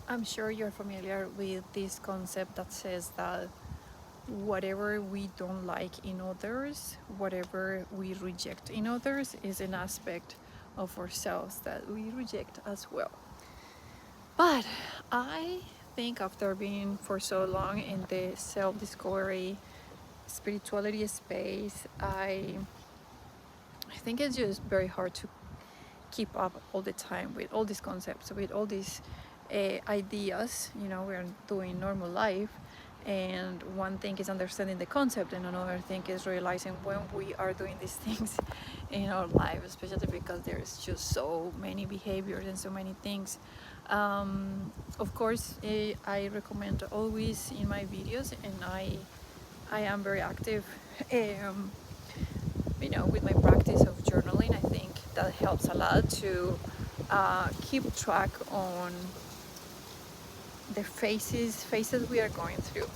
I'm sure you're familiar with this concept that says that whatever we don't like in others, whatever we reject in others, is an aspect of ourselves that we reject as well. But I think after being for so long in the self-discovery, spirituality space, I think it's just very hard to keep up all the time with all these concepts, with all these ideas. We're doing normal life, and one thing is understanding the concept, and another thing is realizing when we are doing these things in our life, especially because there's just so many behaviors and so many things. Of course, I recommend always in my videos, and I am very active um, with my practice of journaling. I think that helps a lot to keep track on the phases we are going through.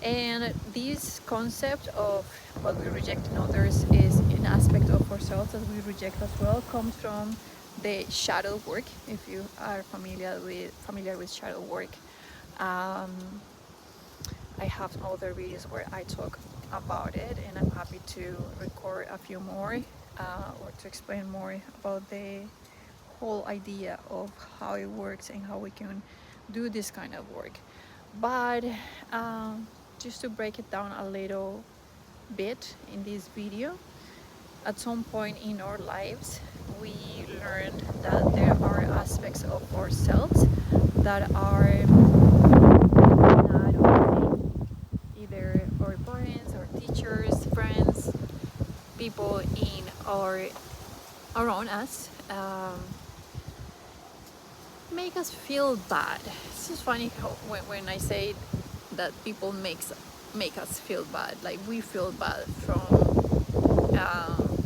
And this concept of what we reject in others is an aspect of ourselves that we reject as well, comes from the shadow work. If you are familiar with shadow work, um, I have other videos where I talk about it, and I'm happy to record a few more or to explain more about the whole idea of how it works and how we can do this kind of work. But just to break it down a little bit in this video, at some point in our lives, we learned that there are aspects of ourselves that are not okay. Either our parents, our teachers, friends, people in our around us make us feel bad. It's just funny how when I say that people make us feel bad, like we feel bad from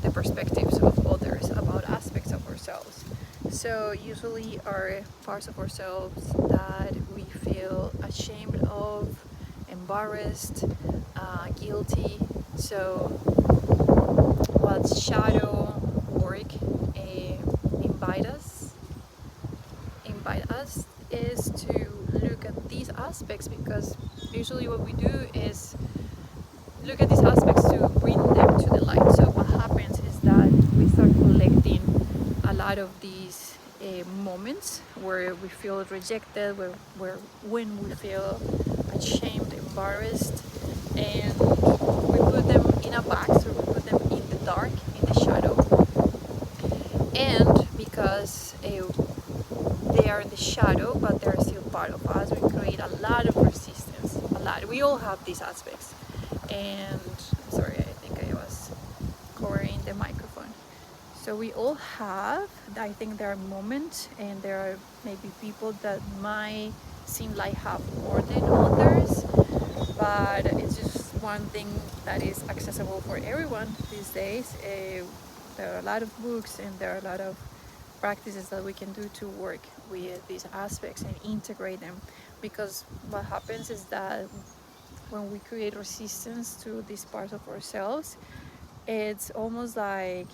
the perspectives of others about aspects of ourselves. So usually are parts of ourselves that we feel ashamed of, embarrassed, guilty. So what shadow work invite us invite us is to look at these aspects, because usually what we do is look at these aspects to bring them to the light. So what happens is that we start collecting a lot of these moments where we feel rejected, where when we feel ashamed, embarrassed, and we put them in a box, or we put them in the dark, in the shadow. And because they are in the shadow, but they're still part of us, we create a lot of resistance. A lot. We all have these aspects. And sorry, I think I was covering the microphone. So we all have, I think there are moments, and there are maybe people that might seem like have more than others, but it's just one thing that is accessible for everyone these days. There are a lot of books, and there are a lot of practices that we can do to work with these aspects and integrate them, because what happens is that when we create resistance to these parts of ourselves, it's almost like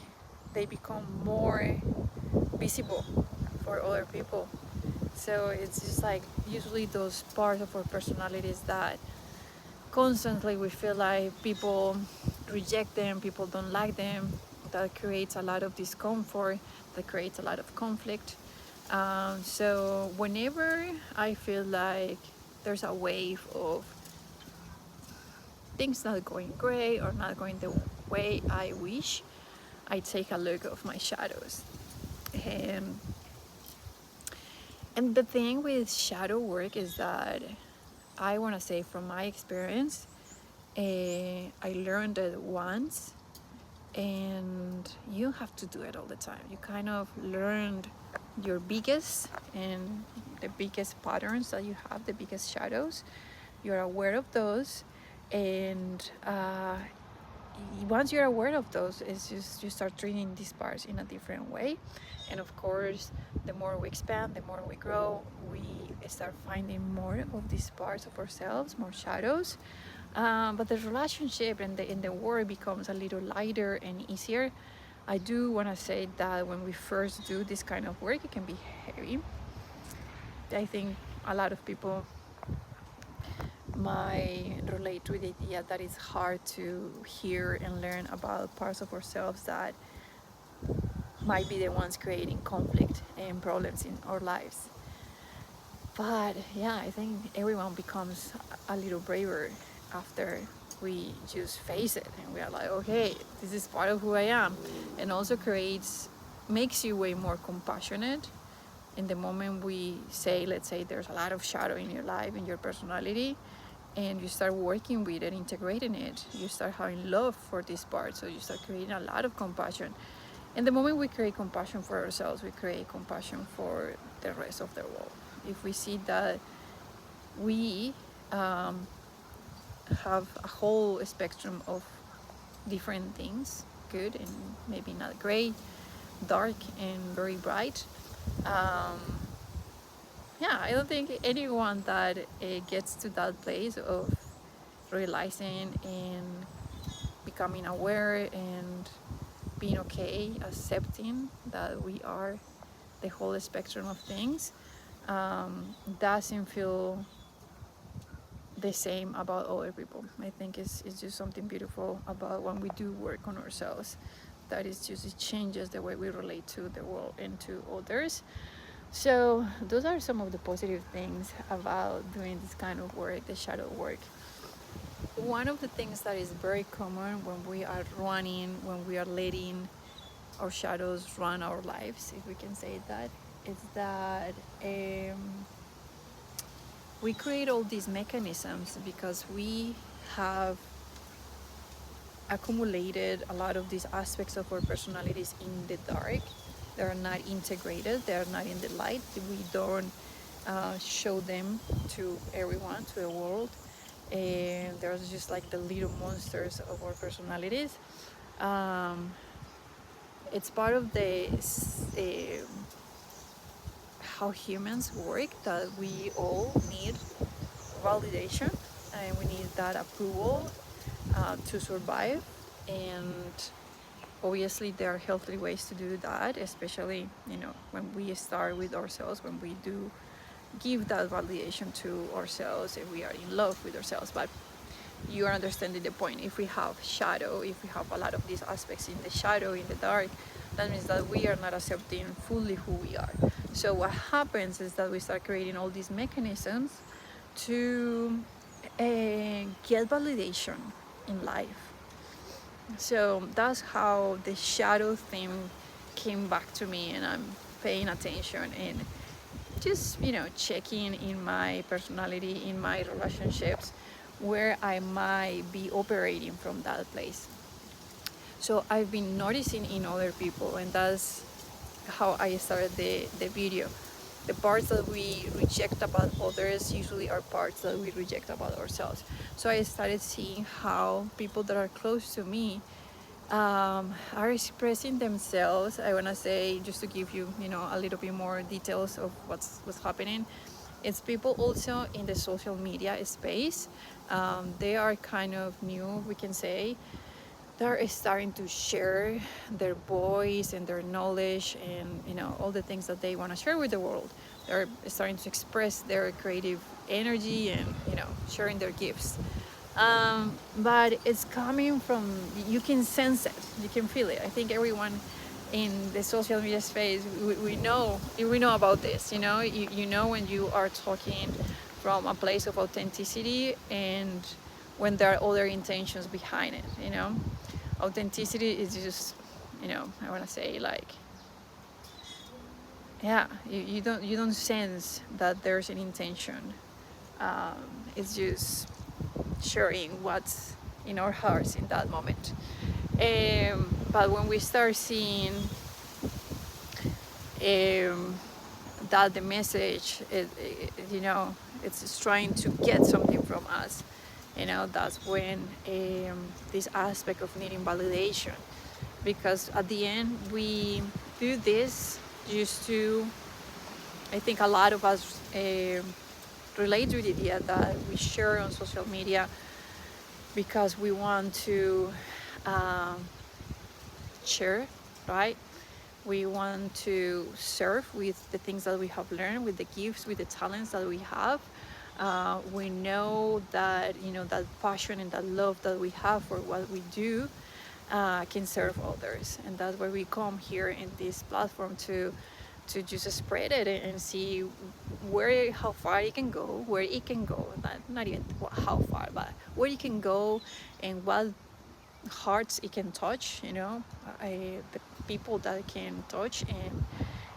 they become more visible for other people. So it's just like usually those parts of our personalities that constantly we feel like people reject them, people don't like them, that creates a lot of discomfort, that creates a lot of conflict. So whenever I feel like there's a wave of things not going great or not going the way I wish, I take a look of my shadows. And, and the thing with shadow work is that I want to say from my experience, I learned it once, and you have to do it all the time. You kind of learned your biggest and the biggest patterns that you have, the biggest shadows. You're aware of those, and once you're aware of those, it's just you start treating these parts in a different way. And of course, the more we expand, the more we grow, we start finding more of these parts of ourselves, more shadows. But the relationship and the work becomes a little lighter and easier. I do want to say that when we first do this kind of work, it can be heavy. I think a lot of people might relate to the idea that it's hard to hear and learn about parts of ourselves that might be the ones creating conflict and problems in our lives. But yeah, I think everyone becomes a little braver after we just face it and we are like, okay, this is part of who I am. And also makes you way more compassionate in the moment we say, let's say there's a lot of shadow in your life, in your personality, and you start working with it, integrating it, you start having love for this part, so you start creating a lot of compassion. And the moment we create compassion for ourselves, we create compassion for the rest of the world. If we see that we have a whole spectrum of different things, good and maybe not great, dark and very bright, yeah, I don't think anyone that gets to that place of realizing and becoming aware and being okay, accepting that we are the whole spectrum of things, doesn't feel the same about other people. I think it's just something beautiful about when we do work on ourselves. That is just, it changes the way we relate to the world and to others. So those are some of the positive things about doing this kind of work, the shadow work. One of the things that is very common when we are running, when we are letting our shadows run our lives, if we can say that, is that we create all these mechanisms because we have accumulated a lot of these aspects of our personalities in the dark. They are not integrated, they are not in the light. We don't show them to everyone, to the world. And they're just like the little monsters of our personalities. It's part of the how humans work, that we all need validation and we need that approval to survive. And obviously there are healthy ways to do that, especially when we start with ourselves, when we do give that validation to ourselves and we are in love with ourselves. But you are understanding the point. If we have shadow, if we have a lot of these aspects in the shadow, in the dark, that means that we are not accepting fully who we are. So what happens is that we start creating all these mechanisms to get validation in life. So that's how the shadow theme came back to me, and I'm paying attention and just checking in my personality, in my relationships, where I might be operating from that place. So I've been noticing in other people, and that's how I started the video. The parts that we reject about others usually are parts that we reject about ourselves. So I started seeing how people that are close to me are expressing themselves. I want to say, just to give you, a little bit more details of what's happening. It's people also in the social media space. They are kind of new, we can say. They're starting to share their voice and their knowledge and all the things that they want to share with the world. They're starting to express their creative energy and sharing their gifts. But it's coming from, you can sense it, you can feel it. I think everyone in the social media space, we know about this. You know when you are talking from a place of authenticity and when there are other intentions behind it. Authenticity is just, I want to say, like, yeah, you don't sense that there's an intention. It's just sharing what's in our hearts in that moment. But when we start seeing that the message, it's trying to get something from us, that's when this aspect of needing validation, because at the end we do this just to, I think a lot of us relate to the idea that we share on social media because we want to share, right? We want to serve with the things that we have learned, with the gifts, with the talents that we have. We know that, you know, that passion and that love that we have for what we do can serve others, and that's why we come here in this platform to just spread it and see where, how far it can go, where it can go, not even how far, but where it can go, and what hearts it can touch, you know, the people that it can touch,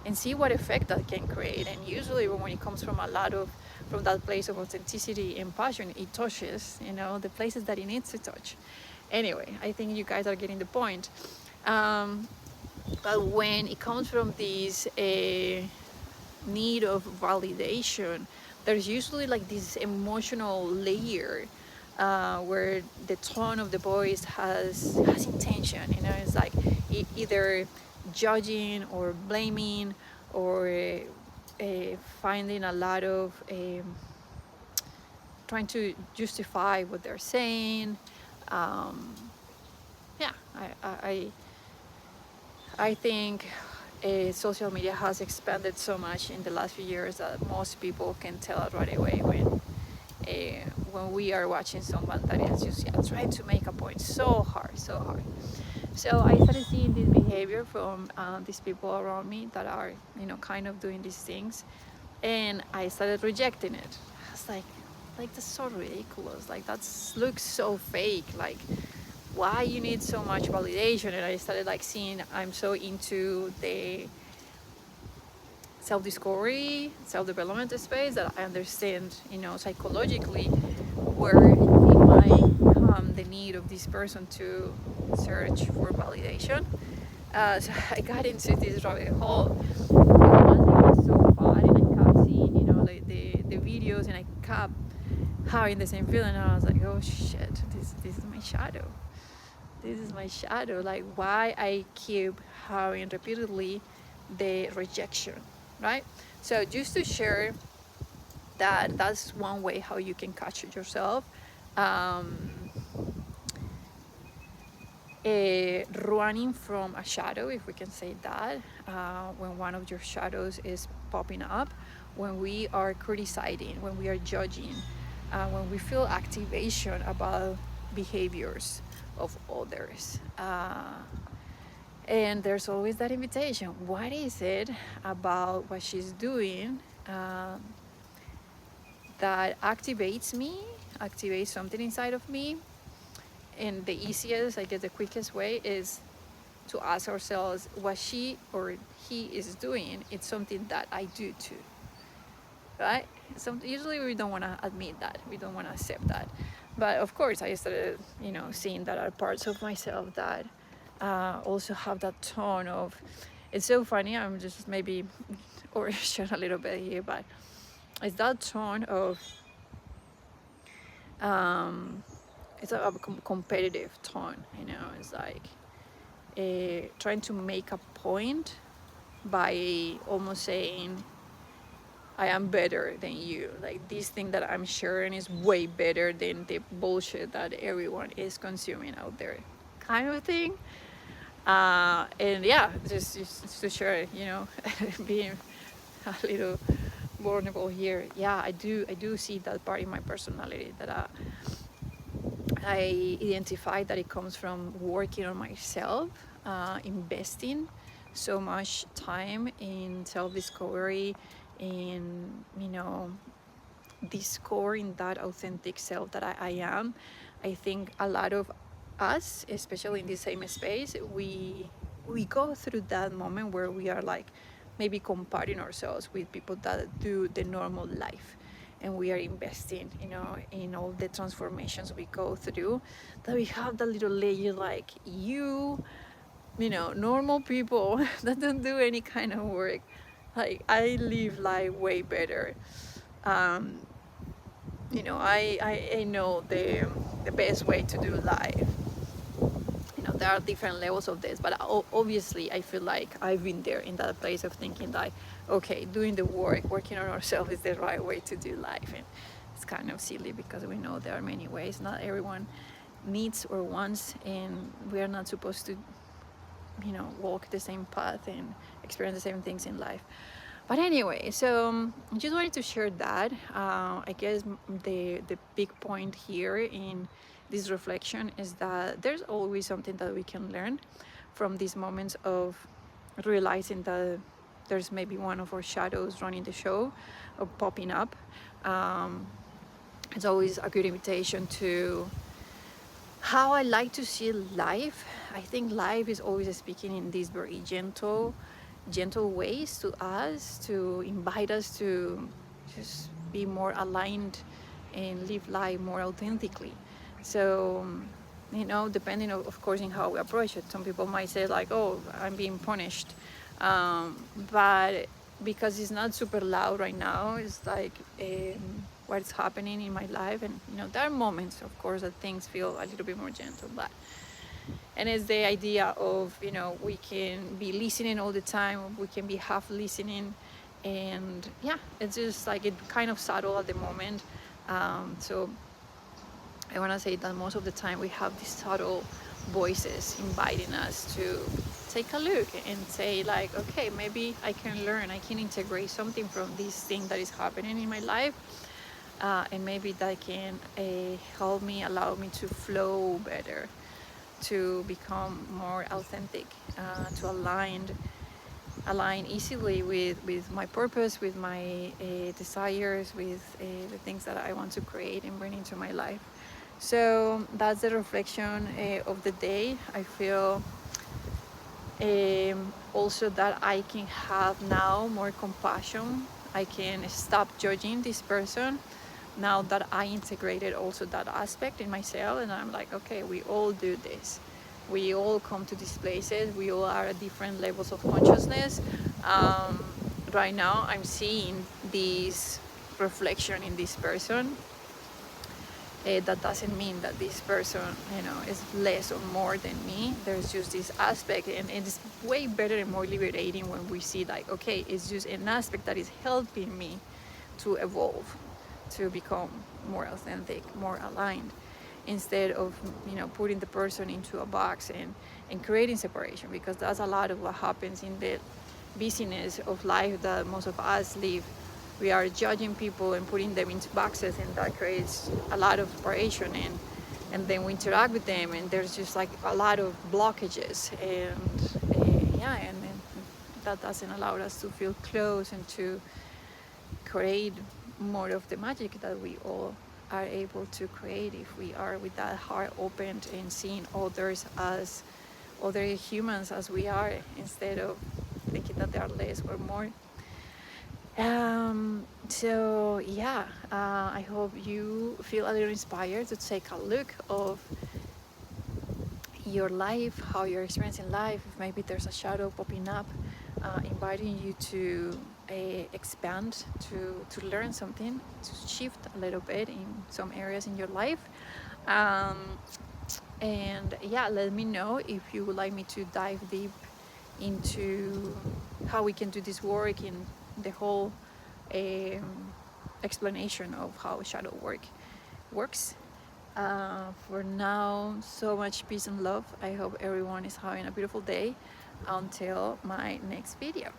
and see what effect that can create. And usually when it comes from a lot of, from that place of authenticity and passion, it touches, you know, the places that it needs to touch. Anyway, I think you guys are getting the point. But when it comes from this need of validation, there's usually like this emotional layer where the tone of the voice has intention. You know, it's like either judging or blaming, or finding a lot of trying to justify what they're saying. Um, yeah, I think social media has expanded so much in the last few years that most people can tell right away when we are watching someone that is just, yeah, trying to make a point so hard, so hard. So I started seeing this behavior from these people around me that are, you know, kind of doing these things, and I started rejecting it. I was like that's so ridiculous. Like that looks so fake. Like, why you need so much validation? And I started like seeing, I'm so into the self-discovery, self-development space, that I understand, you know, psychologically where it might come the need of this person to search for validation. So I got into this rabbit hole. And once I got so far, and I kept seeing, you know, like the videos, and I kept having the same feeling, and I was like, oh shit, this is my shadow. This is my shadow. Like, why I keep having repeatedly the rejection, right? So just to share that, that's one way how you can catch it yourself. Running from a shadow, if we can say that, when one of your shadows is popping up, when we are criticizing, when we are judging, when we feel activation about behaviors of others. And there's always that invitation. What is it about what she's doing that activates me, activates something inside of me? And the easiest, I guess the quickest way is to ask ourselves what she or he is doing. It's something that I do too, right? Usually we don't want to admit that, we don't want to accept that. But of course, I started, you know, seeing that are parts of myself that also have that tone of, it's so funny, I'm just maybe overshare a little bit here, but it's that tone of it's a competitive tone, you know. It's like trying to make a point by almost saying, I am better than you. Like, this thing that I'm sharing is way better than the bullshit that everyone is consuming out there, kind of thing. And yeah, just to share, you know, being a little vulnerable here. Yeah, I do see that part in my personality that I identify that it comes from working on myself, investing so much time in self-discovery, in, you know, discovering that authentic self that I am. I think a lot of us, especially in the same space, we go through that moment where we are like maybe comparing ourselves with people that do the normal life, and we are investing, you know, in all the transformations we go through, that we have that little layer like, you know, normal people that don't do any kind of work, like, I live life way better. um, you know, I know the best way to do life. You know, there are different levels of this, but obviously I feel like I've been there, in that place of thinking like, okay, doing the work, working on ourselves is the right way to do life. And it's kind of silly because we know there are many ways. Not everyone needs or wants, and we are not supposed to walk the same path and experience the same things in life. But anyway, so I just wanted to share that. I guess the big point here in this reflection is that there's always something that we can learn from these moments of realizing that there's maybe one of our shadows running the show or popping up. It's always a good invitation to how I like to see life. I think life is always speaking in these very gentle ways to us, to invite us to just be more aligned and live life more authentically. So, depending of course in how we approach it, some people might say like, oh, I'm being punished. But because it's not super loud right now, it's like what's happening in my life. And there are moments, of course, that things feel a little bit more gentle, but and it's the idea of we can be listening all the time, we can be half listening, and yeah, it's just like it kind of subtle at the moment. So I want to say that most of the time we have these subtle voices inviting us to take a look and say like, okay, maybe I can learn, I can integrate something from this thing that is happening in my life, and maybe that can help me, allow me to flow better, to become more authentic, to align easily with my purpose, with my desires, with the things that I want to create and bring into my life. So that's the reflection of the day. I feel also that I can have now more compassion. I can stop judging this person now that I integrated also that aspect in myself, and I'm like, okay, we all do this. We all come to these places. We all are at different levels of consciousness. Right now, I'm seeing this reflection in this person. That doesn't mean that this person, is less or more than me. There's just this aspect, and it's way better and more liberating when we see like, okay, it's just an aspect that is helping me to evolve, to become more authentic, more aligned, instead of putting the person into a box and creating separation, because that's a lot of what happens in the busyness of life that most of us live. We are judging people and putting them into boxes, and that creates a lot of separation, and then we interact with them, and there's just like a lot of blockages, and yeah, and that doesn't allow us to feel close and to create more of the magic that we all are able to create if we are with that heart open and seeing others as other humans as we are, instead of thinking that they are less or more. So yeah, I hope you feel a little inspired to take a look of your life, how you're experiencing life. If maybe there's a shadow popping up, inviting you to expand, to learn something, to shift a little bit in some areas in your life. And yeah, let me know if you would like me to dive deep into how we can do this work in the whole explanation of how shadow work works. For now, so much peace and love. I hope everyone is having a beautiful day. Until my next video.